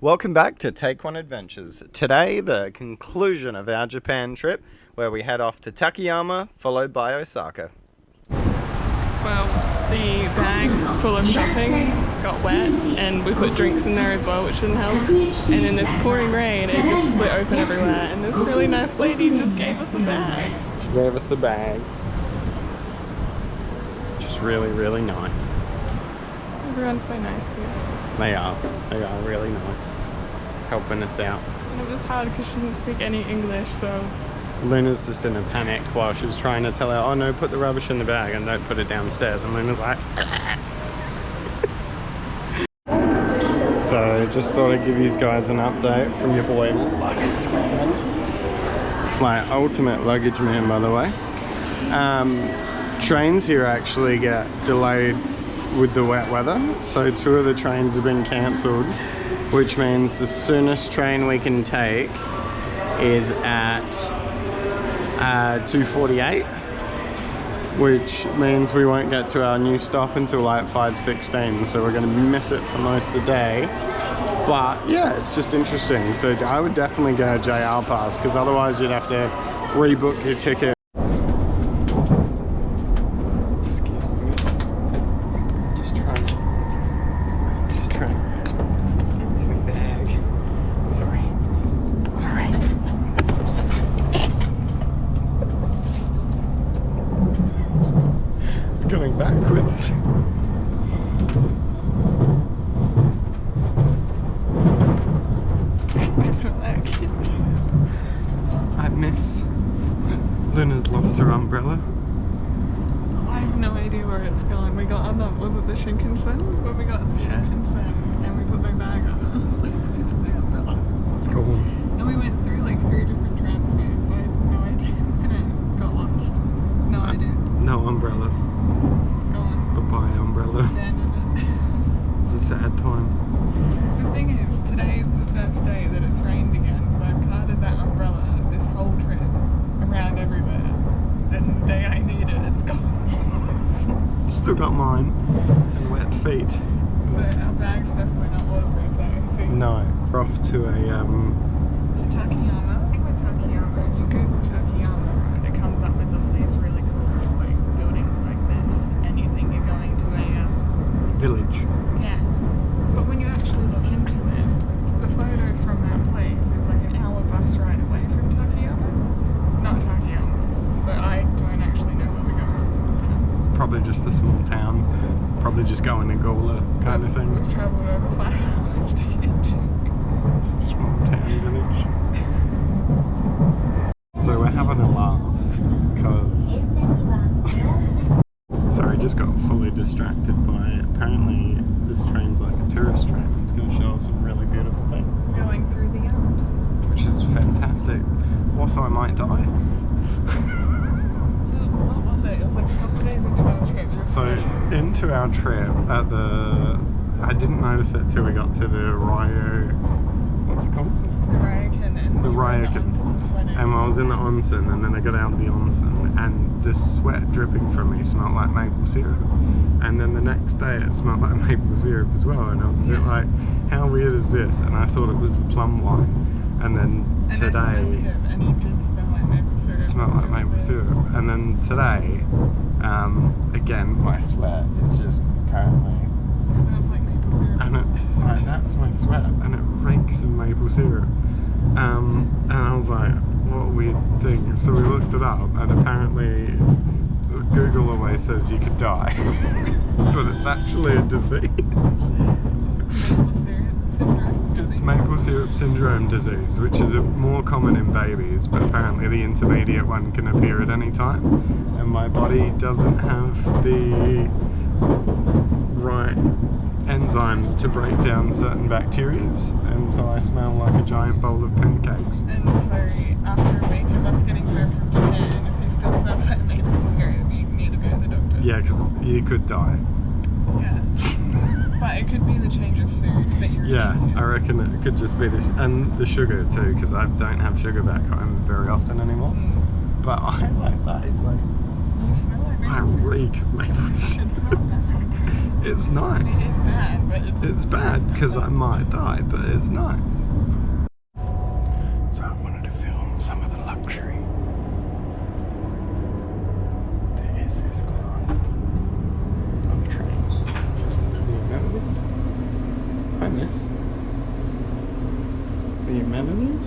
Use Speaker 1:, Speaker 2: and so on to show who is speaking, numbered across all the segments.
Speaker 1: Welcome back to Take One Adventures. Today, the conclusion of our Japan trip, where we head off to Takayama, followed by Osaka.
Speaker 2: Well, the bag full of shopping got wet, and we put drinks in there as well, which didn't help. And in this pouring rain, it just split open everywhere. And this really nice lady just gave us a bag.
Speaker 1: She gave us a bag. Just really, really nice.
Speaker 2: Everyone's so nice here.
Speaker 1: They are really nice. Helping us out.
Speaker 2: And it was hard because she didn't speak any English, so
Speaker 1: Luna's just in a panic while she's trying to tell her, oh no, put the rubbish in the bag and don't put it downstairs. And Luna's like, So just thought I'd give you guys an update from your boy luggage man. My ultimate luggage man, by the way. Trains here actually get delayed with the wet weather, so 2 of the trains have been cancelled, which means the soonest train we can take is at 2:48, which means we won't get to our new stop until like 5:16, so we're going to miss it for most of the day. But yeah, it's just interesting. So I would definitely get a JR pass, because otherwise you'd have to rebook your ticket. Going backwards. I miss Luna's lost her umbrella.
Speaker 2: I have no idea where it's gone. We got on the, was it the Shinkansen? When we got on the Shinkansen and we put my bag up, I was like, where's the umbrella?
Speaker 1: It's cool.
Speaker 2: And we went through like 3 different transfers, so I had no idea, and it got lost. No idea.
Speaker 1: No umbrella. Bye-bye umbrella. It's a sad time.
Speaker 2: The thing is, today is the first day that it's rained again, so I've carted that umbrella this whole trip around everywhere. And the day I need it, it's gone.
Speaker 1: Still got mine and wet feet.
Speaker 2: So our bag's definitely not waterproof, I think.
Speaker 1: No. We're off to a
Speaker 2: to Takayama. I think with Takayama, when you Google Takayama, it comes up with all these really cool like buildings like this, and you think you're going to a
Speaker 1: village.
Speaker 2: Yeah. But when you actually look into it, the photos from that place is like an hour bus ride away from Takayama. Not Takayama. So I don't actually know where we're going.
Speaker 1: Probably just a small town. Probably just going to Gola kind of thing.
Speaker 2: We've travelled over 5 hours to get to.
Speaker 1: It's a small town village. So we're having a laugh because sorry, just got fully distracted by apparently this train's like a tourist train. It's going to show us some really beautiful things.
Speaker 2: Going through the Alps.
Speaker 1: Which is fantastic. Also, I might die.
Speaker 2: So what was it? It was like a couple of days into our trip.
Speaker 1: So into our trip at the, I didn't notice it till we got to the Ryo, what's it called?
Speaker 2: The Ryokan, and
Speaker 1: the Ryokan. And I was in the onsen, and then I got out of the onsen, and the sweat dripping from me smelled like maple syrup. And then the next day it smelled like maple syrup as well, and I was a bit like, how weird is this? And I thought it was the plum wine. And then today,
Speaker 2: I smelled him, and he did smell like maple syrup.
Speaker 1: Smelled like maple syrup. And then today, again, my sweat is just currently.
Speaker 2: It smells like maple syrup.
Speaker 1: And that's my sweat, and it reeks of maple syrup. And I was like, what a weird thing. So we looked it up, and apparently Google always says you could die, but it's actually a disease.
Speaker 2: Maple syrup syndrome.
Speaker 1: It's maple syrup syndrome disease, which is more common in babies, but apparently the intermediate one can appear at any time. And my body doesn't have the right enzymes to break down certain bacteria, and so I smell like a giant bowl of pancakes.
Speaker 2: And so after a week of us getting home from Japan, if he still smells like maple syrup, you need to go to the doctor.
Speaker 1: Yeah, because you could die.
Speaker 2: Yeah. But it could be the change of food that you're eating.
Speaker 1: I reckon it could just be and the sugar too, because I don't have sugar back home very often anymore. But I like that. It's like,
Speaker 2: you smell like maple syrup.
Speaker 1: I reek of maple syrup.
Speaker 2: It's not bad.
Speaker 1: It's nice.
Speaker 2: It is bad, but
Speaker 1: It's bad because I might die, but it's nice. So I wanted to film some of the luxury. There is this class of train. This is the amenities. I miss the amenities.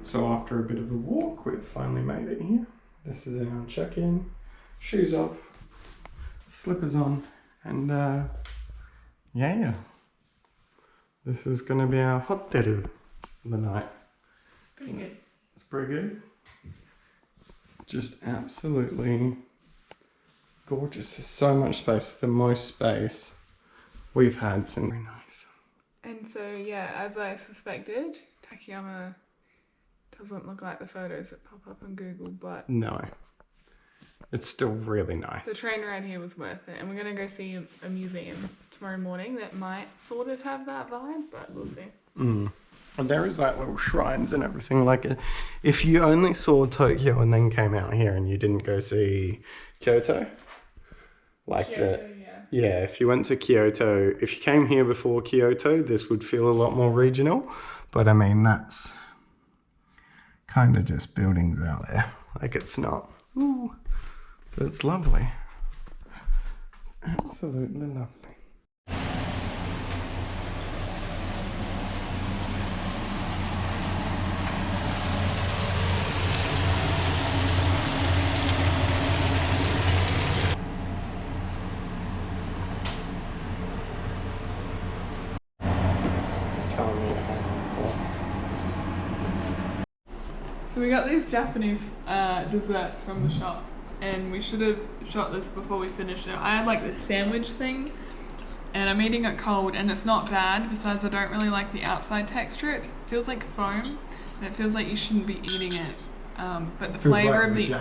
Speaker 1: And so after a bit of a walk, we've finally made it here. This is our check-in. Shoes off, slippers on, and yeah. This is gonna be our hotel for the night.
Speaker 2: It's pretty good.
Speaker 1: It's pretty good. Just absolutely gorgeous. There's so much space, the most space we've had since. Very nice.
Speaker 2: And so, yeah, as I suspected, Takayama doesn't look like the photos that pop up on Google, but
Speaker 1: No. It's still really nice.
Speaker 2: the train ride here was worth it. And we're going to go see a museum tomorrow morning that might sort of have that vibe, but we'll see.
Speaker 1: And there is like little shrines and everything. Like, if you only saw Tokyo and then came out here and you didn't go see Kyoto, like
Speaker 2: Kyoto,
Speaker 1: yeah, if you went to Kyoto, if you came here before Kyoto, this would feel a lot more regional. But I mean, that's kind of just buildings out there. Like, it's not, ooh, but it's lovely. It's absolutely lovely.
Speaker 2: So we got these Japanese desserts from the shop, and we should have shot this before we finished it. I had like this sandwich thing, and I'm eating it cold, and it's not bad. Besides, I don't really like the outside texture. It feels like foam, and it feels like you shouldn't be eating it. But the flavor of the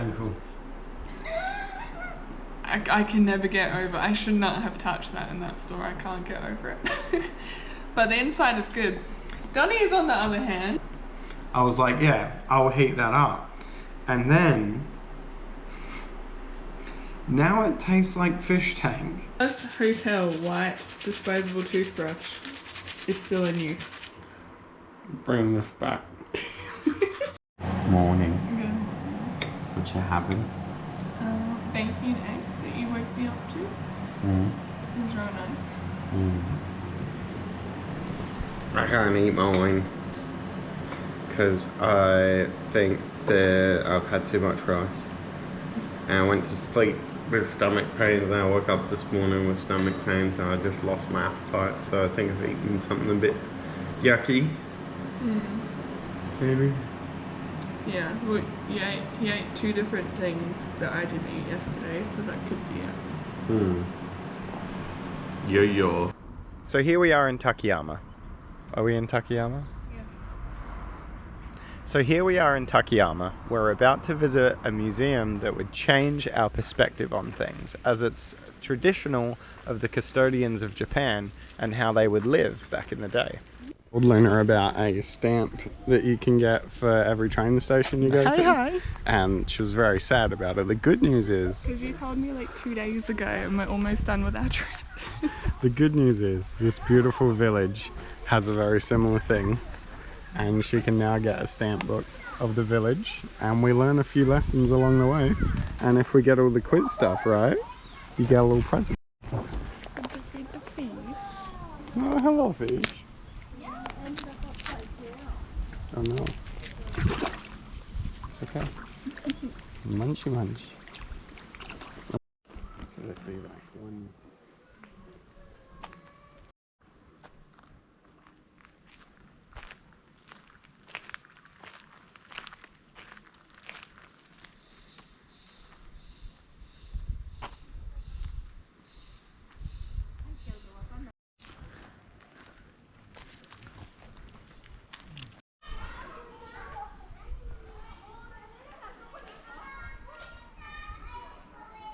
Speaker 2: I can never get over. I should not have touched that in that store. I can't get over it. But the inside is good. Donnie's on the other hand.
Speaker 1: I was like, yeah, I'll heat that up. And then, now it tastes like fish tank.
Speaker 2: First hotel white disposable toothbrush is still in use.
Speaker 1: Bring this back. Morning.
Speaker 2: Okay.
Speaker 1: What you having?
Speaker 2: Bacon and eggs that you woke me up to. It's real nice.
Speaker 1: I can't eat mine because I think that I've had too much rice. And I went to sleep with stomach pains and I woke up this morning with stomach pains and I just lost my appetite. So I think I've eaten something a bit yucky. Maybe.
Speaker 2: Yeah, well, he ate two different things that I didn't eat yesterday, so that could be it.
Speaker 1: Yo. So here we are in Takayama. Are we in Takayama?
Speaker 2: Yes.
Speaker 1: So here we are in Takayama. We're about to visit a museum that would change our perspective on things, as it's traditional of the custodians of Japan and how they would live back in the day. I told Lena about a stamp that you can get for every train station you go to. Hi. And she was very sad about it. The good news is...
Speaker 2: Because you told me like 2 days ago and we're almost done with our trip.
Speaker 1: The good news is this beautiful village has a very similar thing. And she can now get a stamp book of the village. And we learn a few lessons along the way. And if we get all the quiz stuff right, you get a little present.
Speaker 2: Feed the fish.
Speaker 1: Oh, hello fish. Munchy munch. So that'd be like one.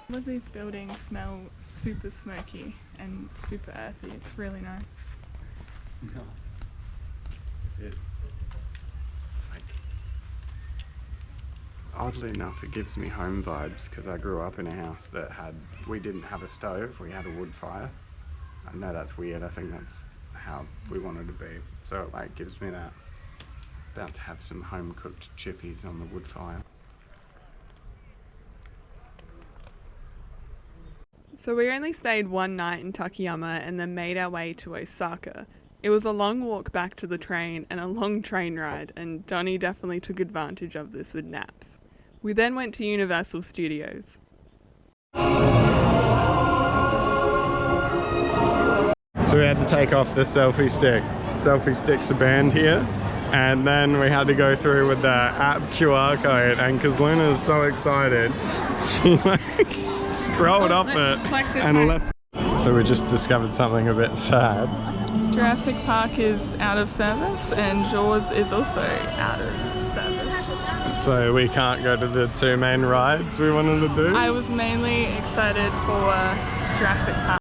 Speaker 2: All of these buildings smell super smoky and super earthy. It's really nice.
Speaker 1: No. It's like, oddly enough, it gives me home vibes because I grew up in a house that we didn't have a stove, we had a wood fire. I know that's weird, I think that's how we wanted to be. So it like gives me that, about to have some home cooked chippies on the wood fire.
Speaker 2: So we only stayed one night in Takayama and then made our way to Osaka. It was a long walk back to the train and a long train ride, and Donnie definitely took advantage of this with naps. We then went to Universal Studios.
Speaker 1: So we had to take off the selfie stick. Selfie stick's a band here. And then we had to go through with the app QR code, and because Luna's so excited, she like scrolled off it and left. So we just discovered something a bit sad.
Speaker 2: Jurassic Park is out of service and Jaws is also out of service.
Speaker 1: So we can't go to the two main rides we wanted to do.
Speaker 2: I was mainly excited for Jurassic Park.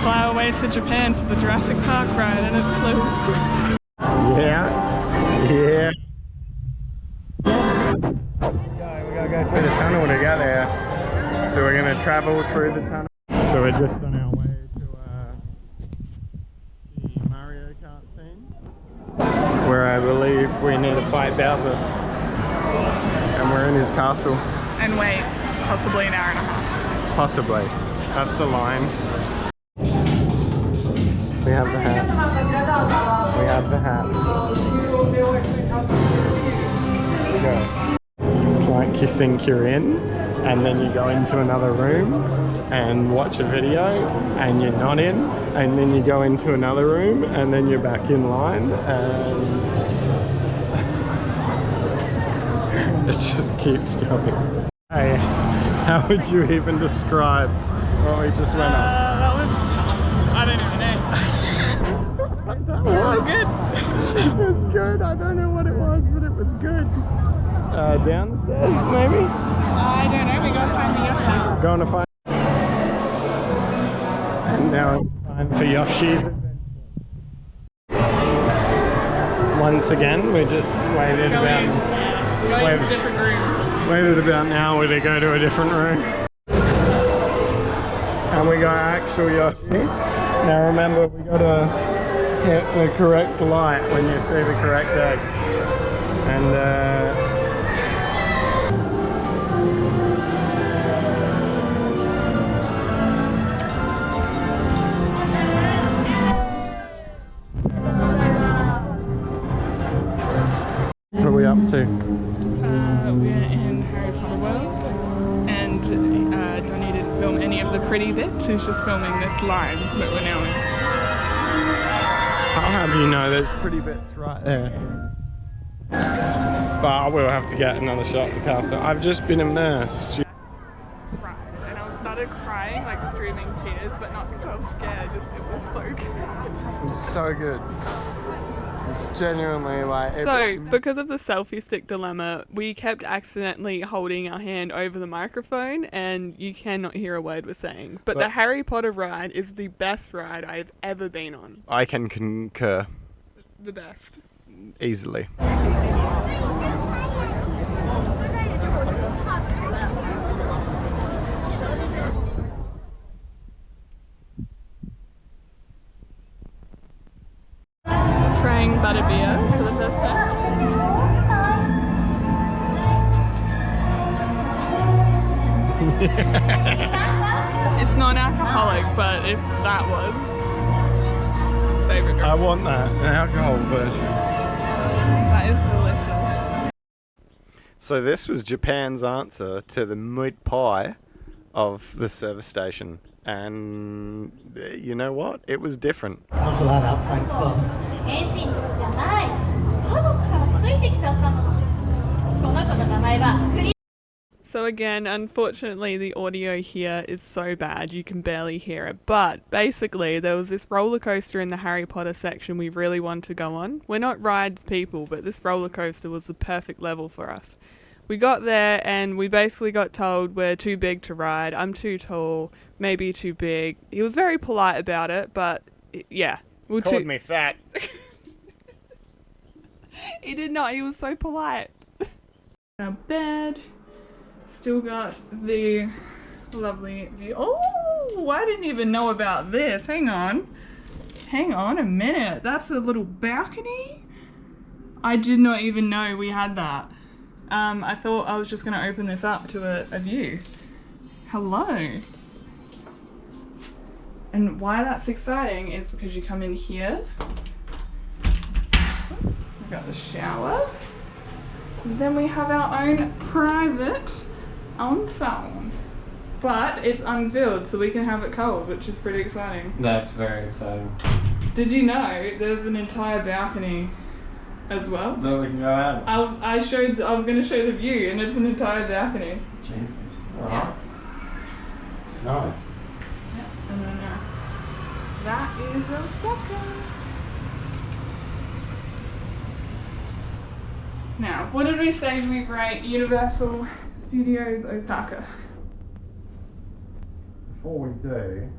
Speaker 2: Fly away to Japan for the Jurassic Park ride and it's closed.
Speaker 1: Yeah. We gotta go through the tunnel to get there. So we're gonna travel through the tunnel. So we're just on our way to the Mario Kart scene, where I believe we need to fight Bowser. And we're in his castle.
Speaker 2: And wait, possibly an hour and a half.
Speaker 1: Possibly. That's the line. We have the hats. We have the hats. There we go. It's like you think you're in, and then you go into another room and watch a video, and you're not in, and then you go into another room, and then you're back in line, and it just keeps going. Hey, how would you even describe what we just went up?
Speaker 2: That was, I don't even know.
Speaker 1: That was good. It was good. I don't know what it was, but it was good. Downstairs, maybe?
Speaker 2: I don't know. We gotta find the Yoshi.
Speaker 1: Going to find. And now it's time for Yoshi's adventure. Once again, we just waited
Speaker 2: Going to different rooms.
Speaker 1: Waited about an hour to go to a different room. And we got actual Yoshi. Now remember, we gotta hit the correct light when you see the correct egg. And what are we up to?
Speaker 2: We're in Harry Potter World, and Donnie didn't film any of the pretty bits. He's just filming this line that we're now in.
Speaker 1: I'll have you know there's pretty bits right there. But I will have to get another shot of the castle. I've just been immersed.
Speaker 2: Cried, and I started crying, like streaming tears, but not because I was scared, just it was so good.
Speaker 1: It was so good. It's genuinely like...
Speaker 2: So, because of the selfie stick dilemma, we kept accidentally holding our hand over the microphone and you cannot hear a word we're saying. But the Harry Potter ride is the best ride I've ever been on.
Speaker 1: I can concur.
Speaker 2: The best.
Speaker 1: Easily.
Speaker 2: Trying butterbeer for the first time. It's non-alcoholic, but if that was favorite drink.
Speaker 1: I want that, an alcohol version.
Speaker 2: That is delicious.
Speaker 1: So this was Japan's answer to the meat pie of the service station, and you know what? It was different.
Speaker 3: Not allowed outside clubs.
Speaker 4: 遠心力じゃない。パドックからついてきちゃったの。この子の名前はクリ
Speaker 2: So again, unfortunately the audio here is so bad you can barely hear it, but basically there was this roller coaster in the Harry Potter section we really wanted to go on. We're not rides people, but this roller coaster was the perfect level for us. We got there and we basically got told we're too big to ride, I'm too tall, maybe too big. He was very polite about it, but yeah.
Speaker 1: Called me fat.
Speaker 2: He did not, he was so polite. Our bed. Still got the lovely view. Oh, I didn't even know about this. Hang on a minute. That's a little balcony? I did not even know we had that. I thought I was just going to open this up to a view. Hello. And why that's exciting is because you come in here. We've got the shower. And then we have our own private ensemble. But it's unfilled, so we can have it cold, which is pretty exciting.
Speaker 1: That's very exciting.
Speaker 2: Did you know there's an entire balcony as well?
Speaker 1: That we can go out.
Speaker 2: I was going to show the view, and it's an entire balcony.
Speaker 1: Jesus.
Speaker 2: Yeah.
Speaker 1: Nice.
Speaker 2: And then that is Osaka. Now, what did we say we rate Universal Studios Osaka?
Speaker 1: Before we do,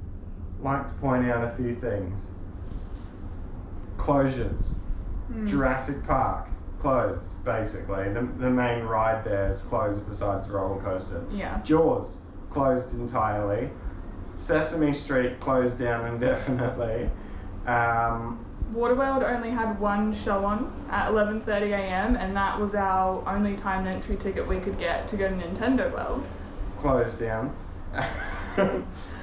Speaker 1: I'd like to point out a few things. Closures. Jurassic Park closed, basically. The main ride there is closed besides the roller coaster.
Speaker 2: Yeah.
Speaker 1: Jaws closed entirely. Sesame Street closed down indefinitely.
Speaker 2: Waterworld only had one show on at 11:30 a.m. and that was our only time entry ticket we could get to go to Nintendo World.
Speaker 1: Closed down.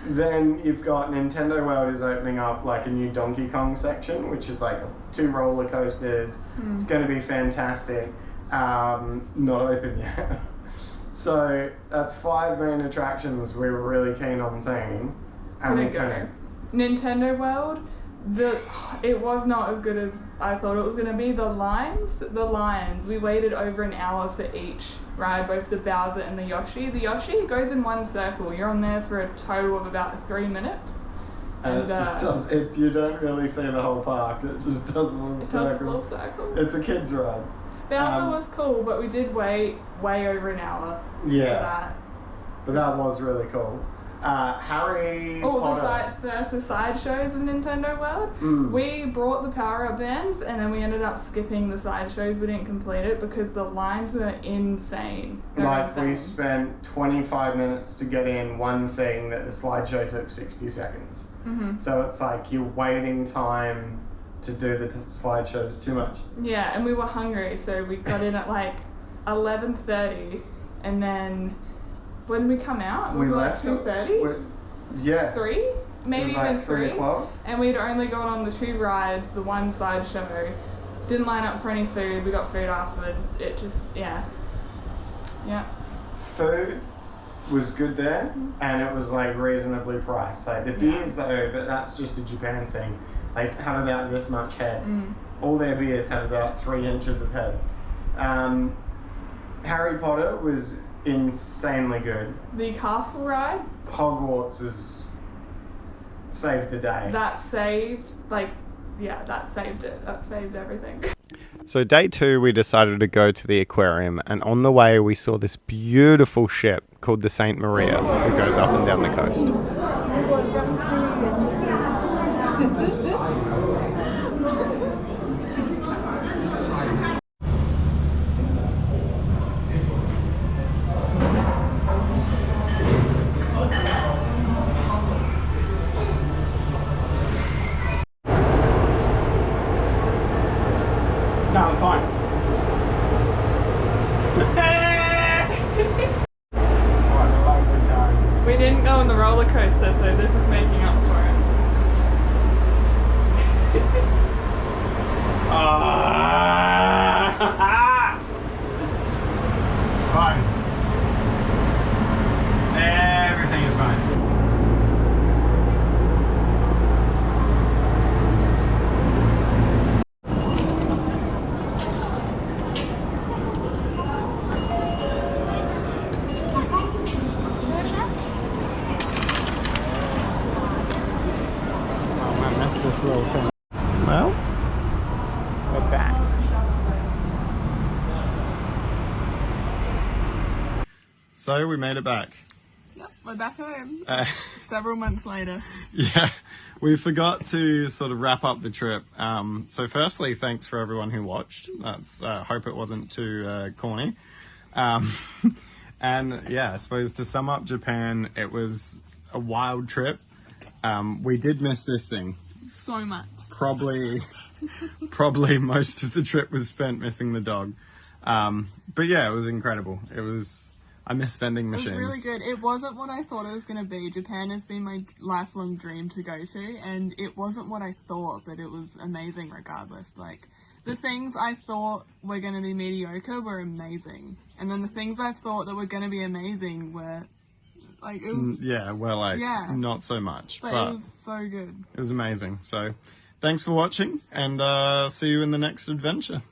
Speaker 1: Then you've got Nintendo World is opening up like a new Donkey Kong section, which is like 2 roller coasters. It's going to be fantastic. Not open yet. So that's 5 main attractions we were really keen on seeing. And we
Speaker 2: Couldn't go. Nintendo World, it was not as good as I thought it was going to be. The lines, we waited over an hour for each ride, both the Bowser and the Yoshi. The Yoshi goes in one circle. You're on there for a total of about 3 minutes.
Speaker 1: And it just does, you don't really see the whole park, it just does a little circle. It's a kid's ride.
Speaker 2: Bowser was cool, but we did wait way over an hour for that.
Speaker 1: But that was really cool. Harry Potter.
Speaker 2: The side shows of Nintendo World. We brought the power-up bands and then we ended up skipping the side shows. We didn't complete it because the lines were insane.
Speaker 1: We spent 25 minutes to get in one thing that the slideshow took 60 seconds. So it's like your waiting time to do the slideshow is too much.
Speaker 2: Yeah, and we were hungry, so we got in at like 11:30 and then when we come out,
Speaker 1: we
Speaker 2: left like 2:30?
Speaker 1: Yeah.
Speaker 2: 3? Maybe even
Speaker 1: like
Speaker 2: 3
Speaker 1: o'clock.
Speaker 2: And we'd only gone on the 2 rides, the one side show. Didn't line up for any food. We got food afterwards. It just, yeah.
Speaker 1: Food was good there, and it was like reasonably priced. Like the beers though, but that's just a Japan thing. They have about this much head. All their beers have about 3 inches of head. Harry Potter was insanely good.
Speaker 2: The castle ride?
Speaker 1: Hogwarts was saved the day.
Speaker 2: That saved, that saved it. That saved everything.
Speaker 1: So day 2 we decided to go to the aquarium, and on the way we saw this beautiful ship called the Saint Maria who goes up and down the coast. No, I'm fine. What a lovely time.
Speaker 2: We didn't go on the roller coaster, so this is making up for it.
Speaker 1: It's fine. Everything is fine. Oh, I missed this little thing. Well, we're back. So we made it back.
Speaker 2: Yep, we're back home.
Speaker 1: Several
Speaker 2: months later.
Speaker 1: Yeah, we forgot to sort of wrap up the trip. So firstly, thanks for everyone who watched. That's hope it wasn't too corny. And yeah, I suppose to sum up Japan, it was a wild trip. We did miss this thing.
Speaker 2: So much.
Speaker 1: Probably most of the trip was spent missing the dog. But yeah, it was incredible. I miss vending machines.
Speaker 2: It was really good. It wasn't what I thought it was going to be. Japan has been my lifelong dream to go to, and it wasn't what I thought, but it was amazing regardless. Like, the things I thought were going to be mediocre were amazing, and then the things I thought that were going to be amazing were, like, it was...
Speaker 1: not so much.
Speaker 2: But it was so good.
Speaker 1: It was amazing. So, thanks for watching, and see you in the next adventure.